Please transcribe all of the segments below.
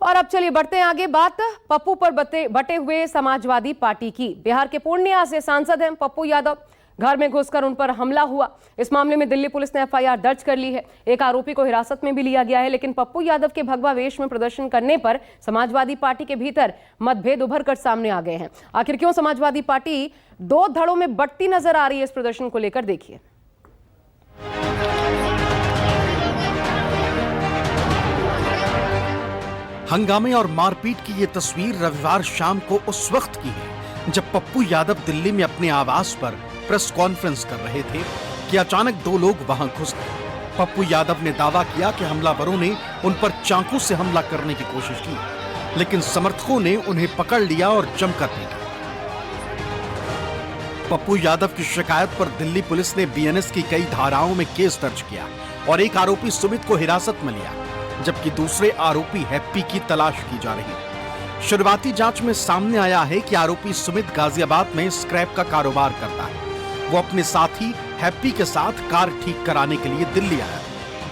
और अब चलिए बढ़ते हैं आगे। बात पप्पू पर बटे हुए समाजवादी पार्टी की। बिहार के पूर्णिया से सांसद हैं पप्पू यादव। घर में घुसकर उन पर हमला हुआ। इस मामले में दिल्ली पुलिस ने एफआईआर दर्ज कर ली है। एक आरोपी को हिरासत में भी लिया गया है। लेकिन पप्पू यादव के भगवा वेश में प्रदर्शन करने पर समाजवादी पार्टी के भीतर मतभेद उभर कर सामने आ गए हैं। आखिर क्यों समाजवादी पार्टी दो धड़ों में बंटती नजर आ रही है, इस प्रदर्शन को लेकर देखिए। हंगामे और मारपीट की ये तस्वीर रविवार शाम को उस वक्त की है जब पप्पू यादव दिल्ली में अपने आवास पर प्रेस कॉन्फ्रेंस कर रहे थे कि अचानक दो लोग वहां घुस गए। पप्पू यादव ने दावा किया कि हमलावरों ने उन पर चाकू से हमला करने की कोशिश की, लेकिन समर्थकों ने उन्हें पकड़ लिया और जमकर पीटा। पप्पू यादव की शिकायत पर दिल्ली पुलिस ने बीएनएस की कई धाराओं में केस दर्ज किया और एक आरोपी सुमित को हिरासत में लिया, जबकि दूसरे आरोपी हैप्पी की तलाश की जा रही है। शुरुआती जांच में सामने आया है कि आरोपी सुमित गाजियाबाद में स्क्रैप का कारोबार करता है। वो अपने साथी हैप्पी के साथ कार ठीक कराने के लिए दिल्ली आया।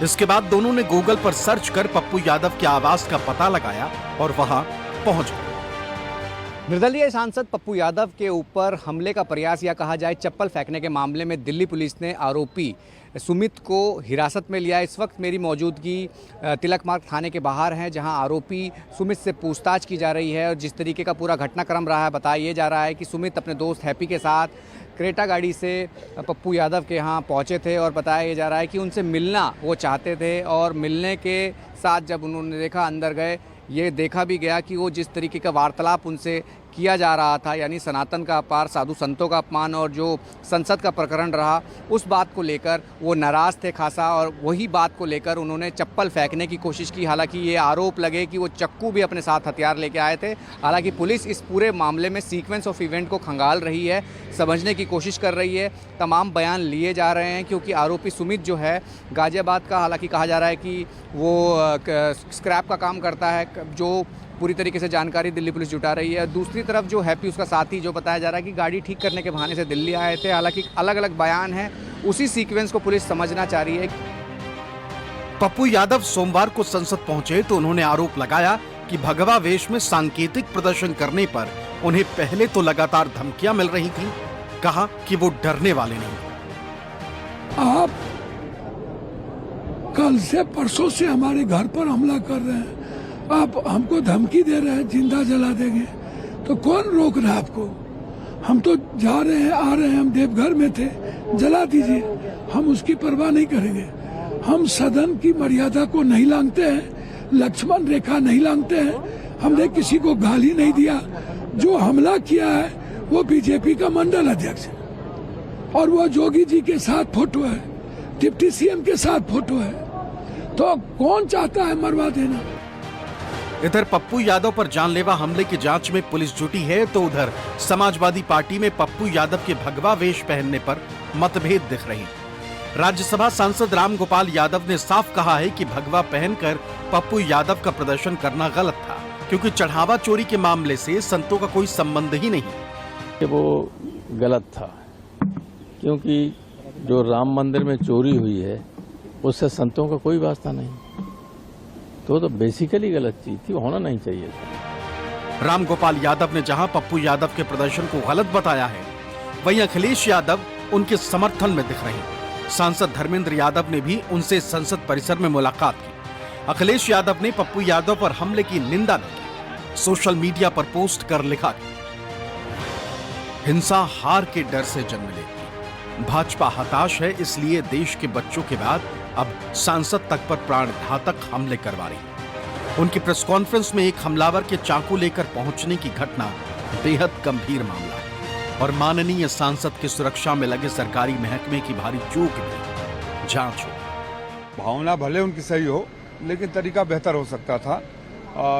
इसके बाद दोनों ने गूगल पर सर्च कर पप्पू यादव के आवास का पता लगाया और वहां पहुंच गए। निर्दलीय सांसद पप्पू यादव के ऊपर हमले का प्रयास या कहा जाए चप्पल फेंकने के मामले में दिल्ली पुलिस ने आरोपी सुमित को हिरासत में लिया। इस वक्त मेरी मौजूदगी तिलक मार्ग थाने के बाहर है, जहां आरोपी सुमित से पूछताछ की जा रही है। और जिस तरीके का पूरा घटनाक्रम रहा है, बताया जा रहा है कि सुमित अपने दोस्त हैप्पी के साथ क्रेटा गाड़ी से पप्पू यादव के यहाँ पहुँचे थे और बताया जा रहा है कि उनसे मिलना वो चाहते थे। और मिलने के साथ जब उन्होंने देखा, अंदर गए, ये देखा भी गया कि वो जिस तरीके का वार्तालाप उनसे किया जा रहा था, यानी सनातन का अपमान, साधु संतों का अपमान और जो संसद का प्रकरण रहा, उस बात को लेकर वो नाराज़ थे खासा। और वही बात को लेकर उन्होंने चप्पल फेंकने की कोशिश की। हालांकि ये आरोप लगे कि वो चक्कू भी अपने साथ हथियार लेके आए थे। हालांकि पुलिस इस पूरे मामले में सीक्वेंस ऑफ इवेंट को खंगाल रही है, समझने की कोशिश कर रही है। तमाम बयान लिए जा रहे हैं क्योंकि आरोपी सुमित जो है गाजियाबाद का, हालांकि कहा जा रहा है कि वो स्क्रैप का काम करता है, जो पूरी तरीके से जानकारी दिल्ली पुलिस जुटा रही है। दूसरी तरफ जो हैप्पी, उसका साथी, जो बताया जा रहा है कि गाड़ी ठीक करने के बहाने से दिल्ली आए थे। हालांकि अलग अलग बयान हैं, उसी सीक्वेंस को पुलिस समझना चाह रही है। पप्पू यादव सोमवार को संसद पहुंचे तो उन्होंने आरोप लगाया कि भगवा वेश में सांकेतिक प्रदर्शन करने पर उन्हें पहले तो लगातार धमकियां मिल रही थी। कहा कि वो डरने वाले नहीं। आप कल से परसों से हमारे घर पर हमला कर रहे हैं, आप हमको धमकी दे रहे हैं जिंदा जला देंगे, तो कौन रोक रहा है आपको? हम तो जा रहे हैं, आ रहे हैं, हम देवघर में थे, जला दीजिए, हम उसकी परवाह नहीं करेंगे। हम सदन की मर्यादा को नहीं लांघते हैं, लक्ष्मण रेखा नहीं लांघते हैं। हमने किसी को गाली नहीं दिया। जो हमला किया है वो बीजेपी का मंडल अध्यक्ष है और वो जोगी जी के साथ फोटो है, डिप्टी सीएम के साथ फोटो है, तो कौन चाहता है मरवा देना? इधर पप्पू यादव पर जानलेवा हमले की जांच में पुलिस जुटी है, तो उधर समाजवादी पार्टी में पप्पू यादव के भगवा वेश पहनने पर मतभेद दिख रहे हैं। राज्यसभा सांसद राम गोपाल यादव ने साफ कहा है कि भगवा पहनकर पप्पू यादव का प्रदर्शन करना गलत था, क्योंकि चढ़ावा चोरी के मामले से संतों का कोई संबंध ही नहीं। वो गलत था, क्योंकि जो राम मंदिर में चोरी हुई है उससे संतों का कोई वास्ता नहीं, तो बेसिकली गलत चीज थी, होना नहीं चाहिए था। राम गोपाल यादव ने जहां पप्पू यादव के प्रदर्शन को गलत बताया है, वहीं अखिलेश यादव उनके समर्थन में दिख रहे हैं। सांसद धर्मेंद्र यादव ने भी उनसे संसद परिसर में मुलाकात की। अखिलेश यादव ने पप्पू यादव पर हमले की निंदा की। सोशल मीडिया पर पोस्ट कर लिखा कि हिंसा हार के डर से जन्म लेती, भाजपा हताश है, इसलिए देश के बच्चों के बाद अब सांसद तक पर प्राणघातक हमले करवा रही। उनकी प्रेस कॉन्फ्रेंस में एक हमलावर के चाकू लेकर पहुंचने की घटना बेहद गंभीर मामला है और माननीय सांसद की सुरक्षा में लगे सरकारी महकमे की भारी चूक भी जांच हो। भावना भले उनकी सही हो, लेकिन तरीका बेहतर हो सकता था।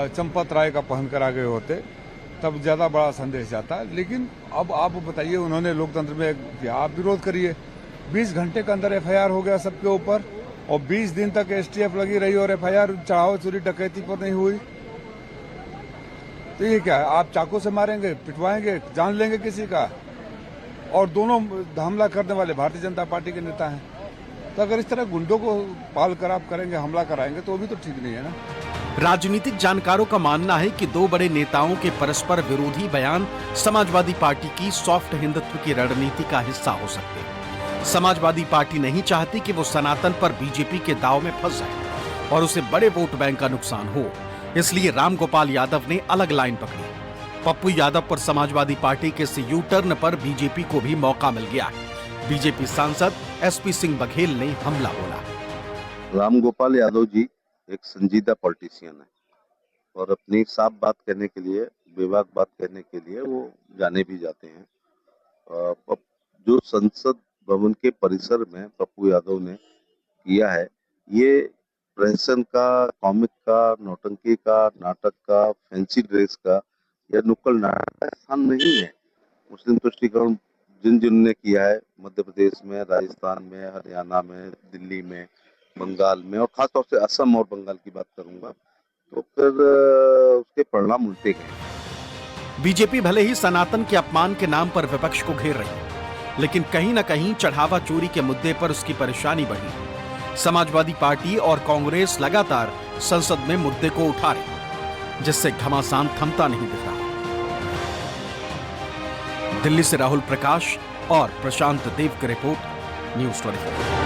चंपत राय का पहन कर आ गए होते तब ज्यादा बड़ा संदेश जाता। लेकिन अब आप बताइए, उन्होंने लोकतंत्र में आप विरोध करिए, 20 घंटे के अंदर एफआईआर हो गया सबके ऊपर और 20 दिन तक एसटीएफ लगी रही और एफआईआर चढ़ावा चोरी डकैती पर नहीं हुई। तो ये क्या है? आप चाकू से मारेंगे, पिटवाएंगे, जान लेंगे किसी का? और दोनों हमला करने वाले भारतीय जनता पार्टी के नेता हैं। तो अगर इस तरह गुंडों को पाल कर आप करेंगे, हमला कराएंगे, तो वो भी तो ठीक नहीं है ना। राजनीतिक जानकारों का मानना है कि दो बड़े नेताओं के परस्पर विरोधी बयान समाजवादी पार्टी की सॉफ्ट हिंदुत्व की रणनीति का हिस्सा हो सकते हैं। समाजवादी पार्टी नहीं चाहती कि वो सनातन पर बीजेपी के दांव में फंस जाए और उसे बड़े वोट बैंक का नुकसान हो, इसलिए रामगोपाल यादव ने अलग लाइन पकड़ी। पप्पू यादव पर समाजवादी पार्टी के इस यू टर्न पर बीजेपी को भी मौका मिल गया। बीजेपी सांसद एसपी सिंह बघेल ने हमला बोला। रामगोपाल यादव जी एक संजीदा पॉलिटिशियन है और अपनी साफ बात कहने के लिए, बेबाक बात कहने के लिए वो जाने भी जाते हैं। जो संसद भवन के परिसर में पप्पू यादव ने किया है, ये प्रहसन का, कॉमिक का, नौटंकी का, नाटक का, फैंसी ड्रेस का या नुक्कड़ नाटक का स्थान नहीं है। मुस्लिम तुष्टीकरण जिन ने किया है मध्य प्रदेश में, राजस्थान में, हरियाणा में, दिल्ली में, बंगाल में, और खासतौर से असम और बंगाल की बात करूंगा, तो फिर उसके परिणाम उल्टे गए। बीजेपी भले ही सनातन के अपमान के नाम पर विपक्ष को घेर रही है, लेकिन कहीं न कहीं चढ़ावा चोरी के मुद्दे पर उसकी परेशानी बढ़ी। समाजवादी पार्टी और कांग्रेस लगातार संसद में मुद्दे को उठा रही, जिससे घमासान थमता नहीं दिख रहा। दिल्ली से राहुल प्रकाश और प्रशांत देव की रिपोर्ट, न्यूज़ 24।